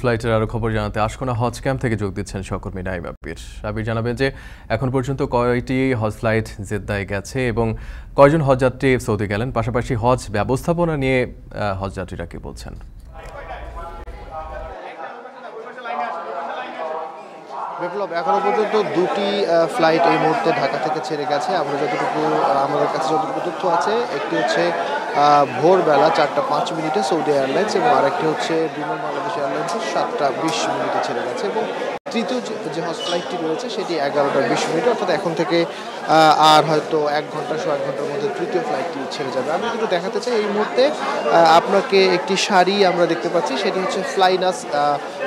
ফ্লাইটের আরো খবর জানাতে আশকোনা হজ ক্যাম্প থেকে যোগ দিচ্ছেন সহকর্মী নাইম আবির। আবির জানাবেন যে এখন পর্যন্ত কয়টি হজ ফ্লাইট জেদ্দায় গেছে এবং কয়জন হজযাত্রী সৌদি গেলেন, পাশাপাশি হজ ব্যবস্থাপনা নিয়ে হজযাত্রীরা কি বলছেন। বিপ্লব, এখনো পর্যন্ত দুটি ফ্লাইট এই মুহূর্তে ঢাকা থেকে ছেড়ে গেছে। আমাদের কাছে যতটুকু তথ্য আছে, একটি হচ্ছে ভোরবেলা 4:05 সৌদি এয়ারলাইন্স এবং আরেকটি হচ্ছে বিমান বাংলাদেশ এয়ারলাইন্সের 7:20 ছেড়ে গেছে এবং তৃতীয় যে হজ ফ্লাইটটি রয়েছে সেটি 11:20, অর্থাৎ এখন থেকে আর হয়তো 1 ঘন্টা 1.5 ঘন্টার মধ্যে তৃতীয় ফ্লাইটটি ছেড়ে যাবে। আমি কিন্তু দেখাতে চাই এই মুহূর্তে আপনাকে একটি শাড়ি আমরা দেখতে পাচ্ছি, সেটি হচ্ছে ফ্লাইনাস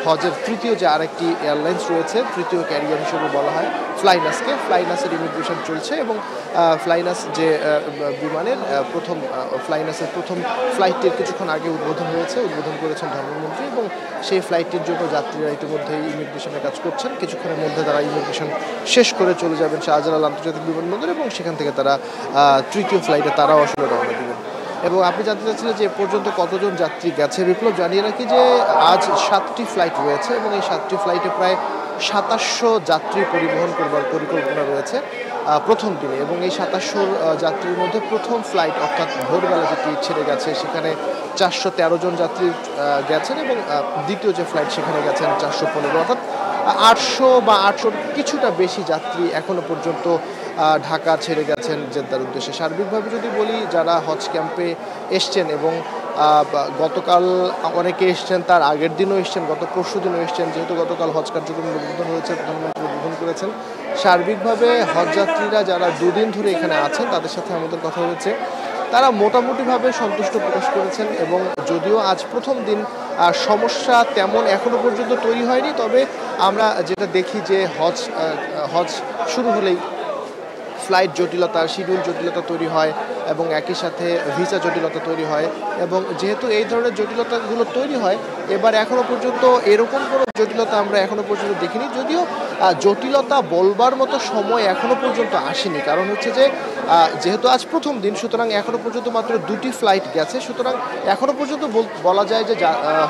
হজের তৃতীয় যে আরেকটি এয়ারলাইন্স রয়েছে, তৃতীয় ক্যারিয়ার হিসেবে বলা হয় ফ্লাইনাসকে। ফ্লাইনাসের ইমিগ্রেশন চলছে এবং ফ্লাইনাস যে বিমানের ফ্লাইনাসের প্রথম ফ্লাইটটির কিছুক্ষণ আগে উদ্বোধন করেছেন ধর্মমন্ত্রী এবং সেই ফ্লাইটটির জন্য যাত্রীরা ইতিমধ্যেই ইমিগ্রেশনের কাজ করছেন। কিছুক্ষণের মধ্যে তারা ইমিগ্রেশন শেষ করে চলে যাবেন শাহজালাল আন্তর্জাতিক বিমানবন্দর এবং সেখান থেকে তারা তৃতীয় ফ্লাইটে তারাও আসলে রওনা দিবেন। এবং আপনি জানতে চাচ্ছিলেন যে পর্যন্ত কতজন যাত্রী গেছে। বিপ্লব, জানিয়ে রাখি যে আজ 7টি ফ্লাইট রয়েছে এবং এই 7টি ফ্লাইটে প্রায় 2700 যাত্রী পরিবহন করবার পরিকল্পনা রয়েছে প্রথম দিনে। এবং এই 2700 যাত্রীর মধ্যে প্রথম ফ্লাইট অর্থাৎ ভোরবেলা যেটি ছেড়ে গেছে সেখানে 413 জন যাত্রী গেছেন এবং দ্বিতীয় যে ফ্লাইট সেখানে গেছেন 415, অর্থাৎ 800 বা 800 কিছুটা বেশি যাত্রী এখনো পর্যন্ত ঢাকা ছেড়ে গেছেন জেদ্দার উদ্দেশ্যে। সার্বিকভাবে যদি বলি, যারা হজ ক্যাম্পে এসছেন এবং গতকাল অনেকে এসছেন, তার আগের দিনও এসছেন, গত পরশু দিনও এসছেন, যেহেতু গতকাল হজ কার্যক্রম উদ্বোধন হয়েছে, প্রধানমন্ত্রী উদ্বোধন করেছেন। সার্বিকভাবে হজযাত্রীরা যারা দুদিন ধরে এখানে আছেন তাদের সাথে আমাদের কথা হয়েছে, তারা মোটামুটিভাবে সন্তুষ্ট প্রকাশ করেছেন এবং যদিও আজ প্রথম দিন সমস্যা তেমন এখনো পর্যন্ত তৈরি হয়নি, তবে আমরা যেটা দেখি যে হজ শুরু হলেই ফ্লাইট জটিলতা, শিডিউল জটিলতা তৈরি হয় এবং একই সাথে ভিসা জটিলতা তৈরি হয়। এবং যেহেতু এই ধরনের জটিলতাগুলো তৈরি হয়, এবার এখনো পর্যন্ত এরকম কোনো জটিলতা আমরা এখনো পর্যন্ত দেখিনি। যদিও জটিলতা বলবার মতো সময় এখনো পর্যন্ত আসেনি, কারণ হচ্ছে যে যেহেতু আজ প্রথম দিন, সুতরাং এখনো পর্যন্ত মাত্র 2টি ফ্লাইট গেছে। সুতরাং এখনো পর্যন্ত বলা যায় যে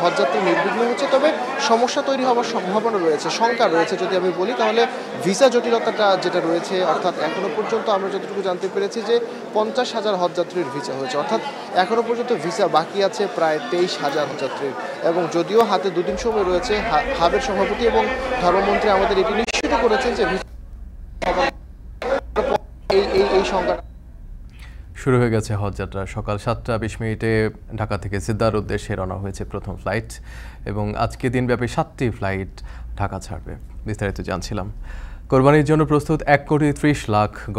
হজযাত্রী নির্বিঘ্ন হচ্ছে, তবে সমস্যা তৈরি হওয়ার সম্ভাবনা রয়েছে, শঙ্কা রয়েছে। যদি আমি বলি তাহলে ভিসা জটিলতাটা যেটা রয়েছে, অর্থাৎ এখনো পর্যন্ত আমরা যতটুকু জানতে পেরেছি যে 50,000 হজযাত্রীর ভিসা হয়েছে, অর্থাৎ এখনো পর্যন্ত ভিসা বাকি আছে প্রায় 23,000 হজযাত্রীর। এবং যদিও হাতে 2 দিন সময় রয়েছে, হাবের সভাপতি এবং ধর্মমন্ত্রী আমাদের এটি নিশ্চিত করেছেন যে এই সংখ্যাটা শুরু হয়ে গেছে হজযাত্রা। সকাল 7:20 ঢাকা থেকে জেদ্দার উদ্দেশ্যে রওনা হয়েছে প্রথম ফ্লাইট এবং আজকে দিনব্যাপী 7টি ফ্লাইট ঢাকা ছাড়বে। বিস্তারিত জানছিলাম। কোরবানির জন্য প্রস্তুত 1,30,00,000